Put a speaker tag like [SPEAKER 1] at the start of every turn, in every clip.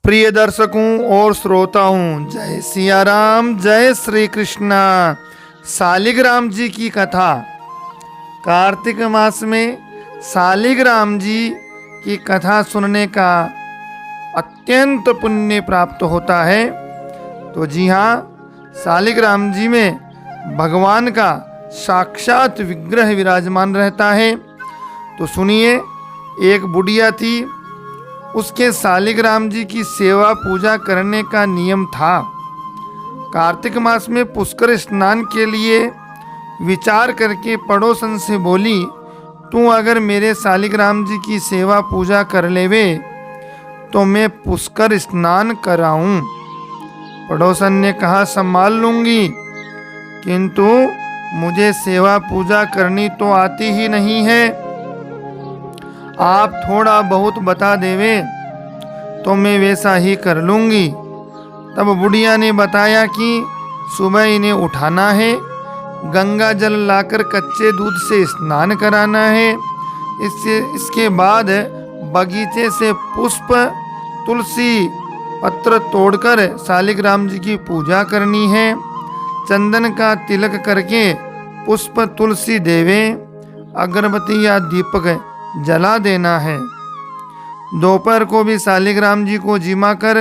[SPEAKER 1] प्रिय दर्शकों और श्रोताओं, जय सिया राम, जय श्री कृष्णा। शालिग्राम जी की कथा। कार्तिक मास में शालिग्राम जी की कथा सुनने का अत्यंत पुण्य प्राप्त होता है। तो जी हाँ, शालिग्राम जी में भगवान का साक्षात विग्रह विराजमान रहता है। तो सुनिए, एक बुढ़िया थी, उसके शालिग्राम जी की सेवा पूजा करने का नियम था। कार्तिक मास में पुष्कर स्नान के लिए विचार करके पड़ोसन से बोली, तू अगर मेरे शालिग्राम जी की सेवा पूजा कर लेवे तो मैं पुष्कर स्नान कराऊं। पड़ोसन ने कहा, संभाल लूंगी, किंतु मुझे सेवा पूजा करनी तो आती ही नहीं है। आप थोड़ा बहुत बता देवे तो मैं वैसा ही कर लूंगी। तब बुढ़िया ने बताया कि सुबह इन्हें उठाना है, गंगा जल लाकर कच्चे दूध से स्नान कराना है, इसके बाद बगीचे से पुष्प तुलसी पत्र तोड़कर शालिग्राम जी की पूजा करनी है, चंदन का तिलक करके पुष्प तुलसी देवे, अगरबत्ती या दीपक जला देना है। दोपहर को भी शालिग्राम जी को जिमा कर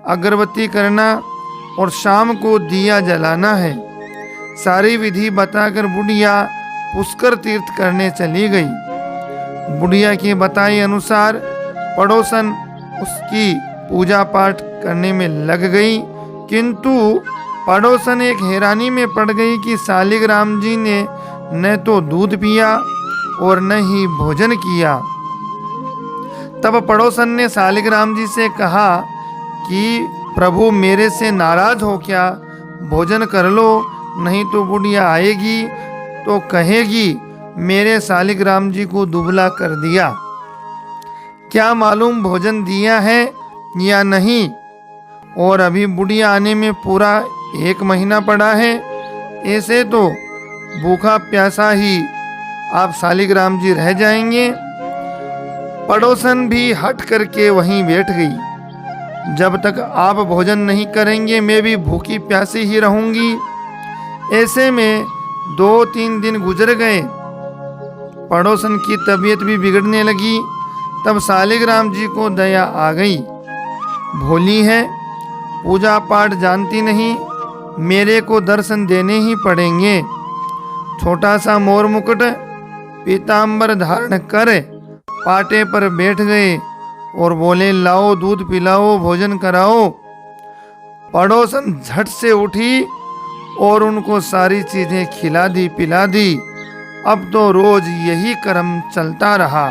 [SPEAKER 1] अगरबत्ती करना और शाम को दिया जलाना है। सारी विधि बताकर बुढ़िया पुष्कर तीर्थ करने चली गई। बुढ़िया के बताए अनुसार पड़ोसन उसकी पूजा पाठ करने में लग गई, किंतु पड़ोसन एक हैरानी में पड़ गई कि शालिग्राम जी ने न तो दूध पिया और न ही भोजन किया। तब पड़ोसन ने शालिग्राम जी से कहा कि प्रभु मेरे से नाराज हो क्या, भोजन कर लो, नहीं तो बुढ़िया आएगी तो कहेगी मेरे शालिग्राम जी को दुबला कर दिया। क्या मालूम भोजन दिया है या नहीं, और अभी बुढ़िया आने में पूरा 1 महीना पड़ा है। ऐसे तो भूखा प्यासा ही आप शालिग्राम जी रह जाएंगे। पड़ोसन भी हट करके वहीं बैठ गई। जब तक आप भोजन नहीं करेंगे मैं भी भूखी प्यासी ही रहूंगी। ऐसे में 2-3 दिन गुजर गए। पड़ोसन की तबीयत भी बिगड़ने लगी। तब शालिग्राम जी को दया आ गई। भोली है, पूजा पाठ जानती नहीं, मेरे को दर्शन देने ही पड़ेंगे। छोटा सा मोर मुकुट पीतांबर धारण कर पाटे पर बैठ गए और बोले, लाओ दूध पिलाओ, भोजन कराओ। पड़ोसन झट से उठी और उनको सारी चीजें खिला दी पिला दी। अब तो रोज यही क्रम चलता रहा।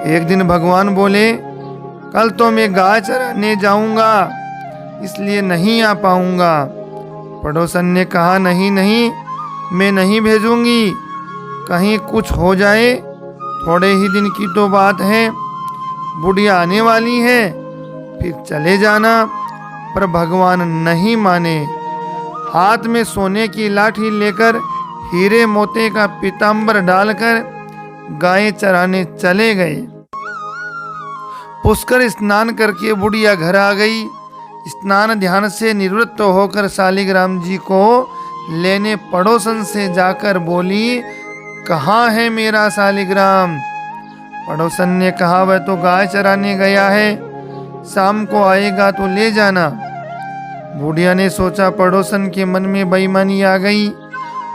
[SPEAKER 1] एक दिन भगवान बोले, कल तो मैं गाय चराने जाऊंगा, इसलिए नहीं आ पाऊंगा। पड़ोसन ने कहा, नहीं नहीं, मैं नहीं भेजूंगी, कहीं कुछ हो जाए, थोड़े ही दिन की तो बात है, बुढ़िया आने वाली है, फिर चले जाना। पर भगवान नहीं माने। हाथ में सोने की लाठी लेकर हीरे मोती का पीतांबर डालकर गायें चराने चले गए। पुष्कर स्नान करके बुढ़िया घर आ गई। स्नान ध्यान से निवृत्त होकर शालिग्राम जी को लेने पड़ोसन से जाकर बोली, कहाँ है मेरा शालिग्राम? पड़ोसन ने कहा, वह तो गाय चराने गया है, शाम को आएगा तो ले जाना। बुढ़िया ने सोचा पड़ोसन के मन में बेईमानी आ गई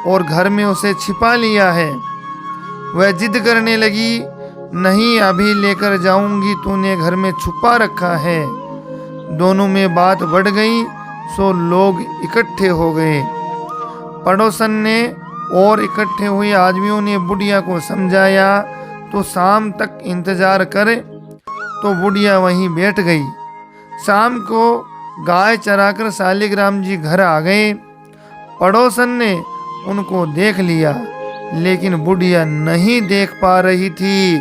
[SPEAKER 1] और घर में उसे छिपा लिया है। वह जिद करने लगी, नहीं अभी लेकर जाऊंगी, तूने घर में छुपा रखा है। दोनों में बात बढ़ गई, सो लोग इकट्ठे हो गए। पड़ोसन ने और इकट्ठे हुए आदमियों ने बुढ़िया को समझाया तो शाम तक इंतजार करे। तो बुढ़िया वहीं बैठ गई। शाम को गाय चराकर शालिग्राम जी घर आ गए। पड़ोसन ने उनको देख लिया, लेकिन बुढ़िया नहीं देख पा रही थी।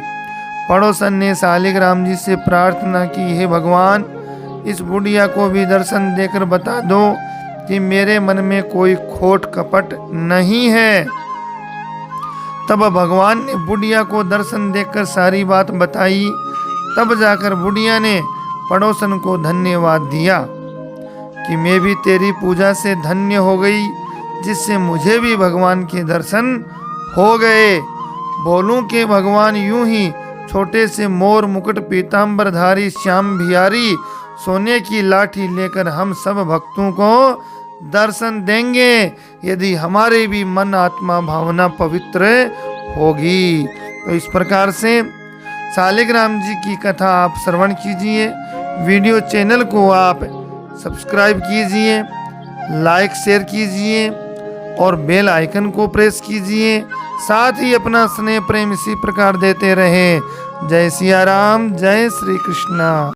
[SPEAKER 1] पड़ोसन ने शालिग्राम जी से प्रार्थना की, हे भगवान, इस बुढ़िया को भी दर्शन देकर बता दो कि मेरे मन में कोई खोट कपट नहीं है। तब भगवान ने बुढ़िया को दर्शन देकर सारी बात बताई। तब जाकर बुढ़िया ने पड़ोसन को धन्यवाद दिया कि मैं भी तेरी पूजा से धन्य हो गई, जिससे मुझे भी भगवान के दर्शन हो गए। बोलूं कि भगवान यूं ही छोटे से मोर मुकुट पीतांबरधारी श्याम बिहारी सोने की लाठी लेकर हम सब भक्तों को दर्शन देंगे, यदि हमारे भी मन आत्मा भावना पवित्र होगी। तो इस प्रकार से शालिग्राम जी की कथा आप श्रवण कीजिए। वीडियो चैनल को आप सब्सक्राइब कीजिए, लाइक शेयर कीजिए और बेल आइकन को प्रेस कीजिए। साथ ही अपना स्नेह प्रेम इसी प्रकार देते रहें। जय सिया राम, जय श्री कृष्णा।